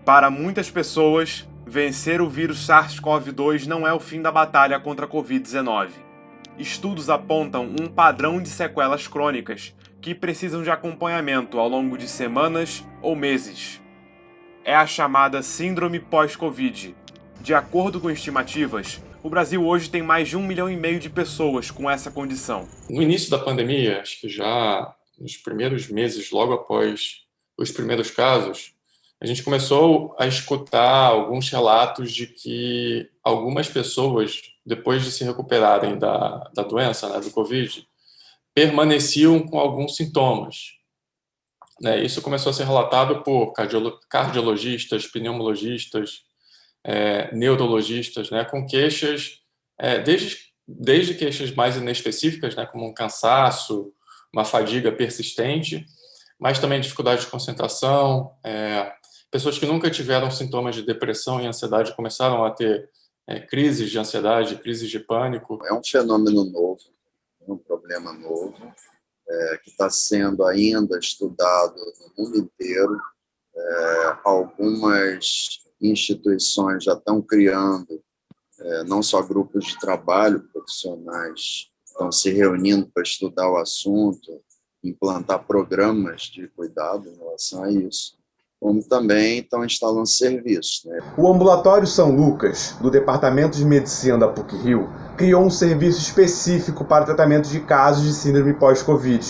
Para muitas pessoas, vencer o vírus SARS-CoV-2 não é o fim da batalha contra a Covid-19. Estudos apontam um padrão de sequelas crônicas que precisam de acompanhamento ao longo de semanas ou meses. É a chamada síndrome pós-Covid. De acordo com estimativas, o Brasil hoje tem mais de 1,5 milhão de pessoas com essa condição. No início da pandemia, acho que já nos primeiros meses, logo após os primeiros casos, a gente começou a escutar alguns relatos de que algumas pessoas, depois de se recuperarem da doença, né, do Covid, permaneciam com alguns sintomas. Isso começou a ser relatado por cardiologistas, pneumologistas, neurologistas, né, com queixas, desde queixas mais inespecíficas, né, como um cansaço, uma fadiga persistente, mas também dificuldade de concentração. Pessoas que nunca tiveram sintomas de depressão e ansiedade começaram a ter crises de ansiedade, crises de pânico. É um fenômeno novo, um problema novo, que está sendo ainda estudado no mundo inteiro. Algumas instituições já estão criando, não só grupos de trabalho profissionais, estão se reunindo para estudar o assunto, implantar programas de cuidado em relação a isso, como também estão instalando serviços, né? O Ambulatório São Lucas, do Departamento de Medicina da PUC-Rio, criou um serviço específico para tratamento de casos de síndrome pós-Covid.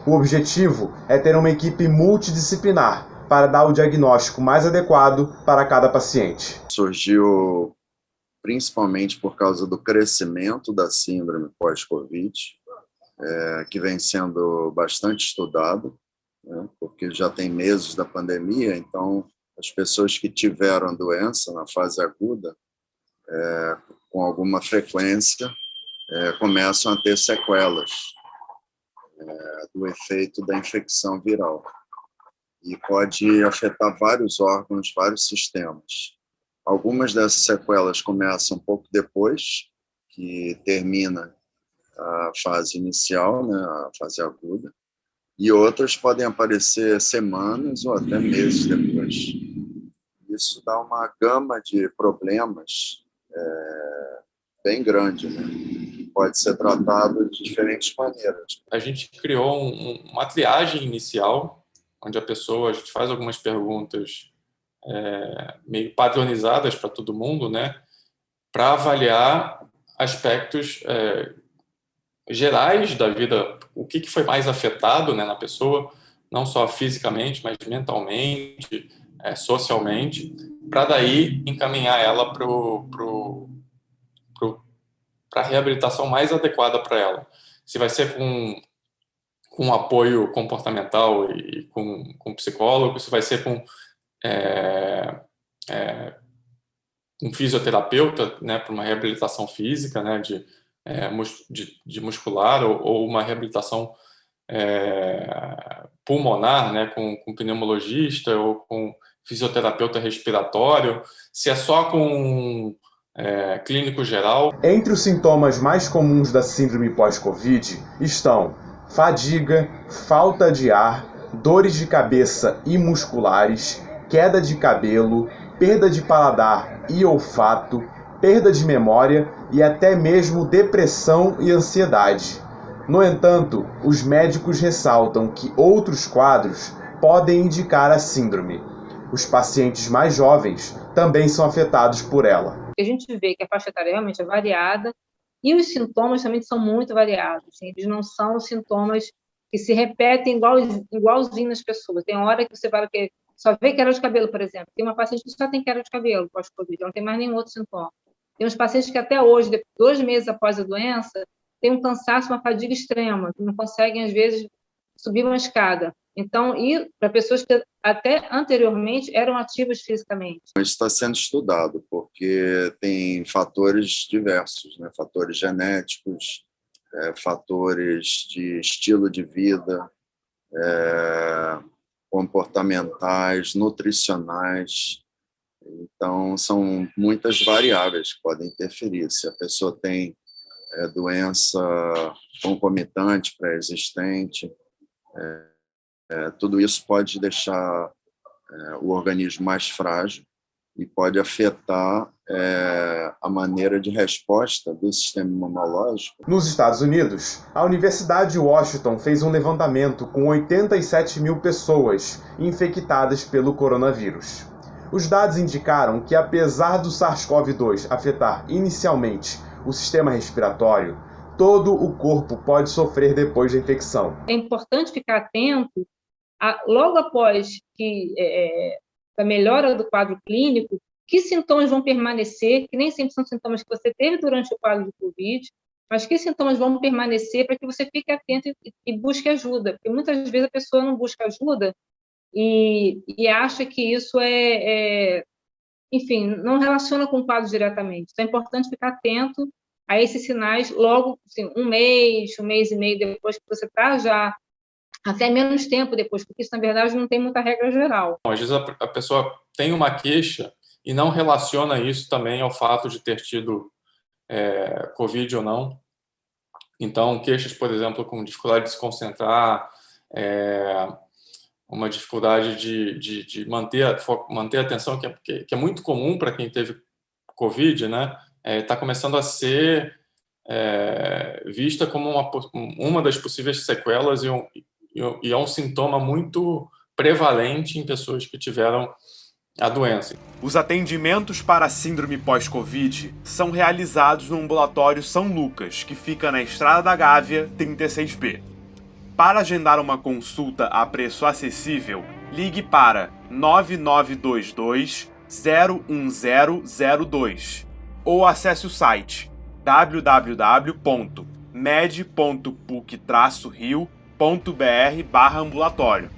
O objetivo é ter uma equipe multidisciplinar para dar o diagnóstico mais adequado para cada paciente. Surgiu principalmente por causa do crescimento da síndrome pós-Covid, que vem sendo bastante estudado, né, porque já tem meses da pandemia, então as pessoas que tiveram a doença na fase aguda, com alguma frequência, começam a ter sequelas do efeito da infecção viral. E pode afetar vários órgãos, vários sistemas. Algumas dessas sequelas começam um pouco depois que termina a fase inicial, né, a fase aguda, e outras podem aparecer semanas ou até meses depois. Isso dá uma gama de problemas bem grande, né? Pode ser tratado de diferentes maneiras. A gente criou uma triagem inicial, onde a gente faz algumas perguntas meio padronizadas para todo mundo, né, para avaliar aspectos gerais da vida, o que foi mais afetado, né, na pessoa, não só fisicamente, mas mentalmente, socialmente, para daí encaminhar ela para a reabilitação mais adequada para ela. Se vai ser com apoio comportamental e com psicólogo, se vai ser com um fisioterapeuta, né, para uma reabilitação física, né, de muscular, ou uma reabilitação pulmonar, né, com pneumologista ou com fisioterapeuta respiratório, se é só com clínico geral. Entre os sintomas mais comuns da síndrome pós-Covid estão fadiga, falta de ar, dores de cabeça e musculares, queda de cabelo, perda de paladar e olfato, perda de memória e até mesmo depressão e ansiedade. No entanto, os médicos ressaltam que outros quadros podem indicar a síndrome. Os pacientes mais jovens também são afetados por ela. A gente vê que a faixa etária realmente é variada e os sintomas também são muito variados. Eles não são sintomas que se repetem igualzinho nas pessoas. Tem hora que você fala que só vê queda de cabelo, por exemplo. Tem uma paciente que só tem queda de cabelo pós-Covid, não tem mais nenhum outro sintoma. Tem uns pacientes que até hoje, 2 meses após a doença, tem um cansaço, uma fadiga extrema, que não conseguem, às vezes, subir uma escada. Então, e para pessoas que até anteriormente eram ativas fisicamente. Isso está sendo estudado, porque tem fatores diversos, né? Fatores genéticos, fatores de estilo de vida, comportamentais, nutricionais. Então, são muitas variáveis que podem interferir. Se a pessoa tem doença concomitante, pré-existente, tudo isso pode deixar o organismo mais frágil e pode afetar a maneira de resposta do sistema imunológico. Nos Estados Unidos, a Universidade de Washington fez um levantamento com 87 mil pessoas infectadas pelo coronavírus. Os dados indicaram que, apesar do SARS-CoV-2 afetar inicialmente o sistema respiratório, todo o corpo pode sofrer depois da infecção. É importante ficar atento, logo após a melhora do quadro clínico, que sintomas vão permanecer, que nem sempre são sintomas que você teve durante o quadro de Covid, mas que sintomas vão permanecer para que você fique atento e busque ajuda, porque muitas vezes a pessoa não busca ajuda e acha que isso enfim, não relaciona com o quadro diretamente. Então é importante ficar atento a esses sinais logo, assim, um mês e meio depois que você está já, até menos tempo depois, porque isso, na verdade, não tem muita regra geral. Às vezes a pessoa tem uma queixa e não relaciona isso também ao fato de ter tido Covid ou não. Então, queixas, por exemplo, com dificuldade de se concentrar, uma dificuldade de manter a atenção, que é muito comum para quem teve Covid, né? Está começando a ser vista como uma das possíveis sequelas e é um sintoma muito prevalente em pessoas que tiveram a doença. Os atendimentos para a síndrome pós-Covid são realizados no ambulatório São Lucas, que fica na Estrada da Gávea, 36B. Para agendar uma consulta a preço acessível, ligue para 9922-01002 ou acesse o site www.med.puc-rio.br/ambulatório.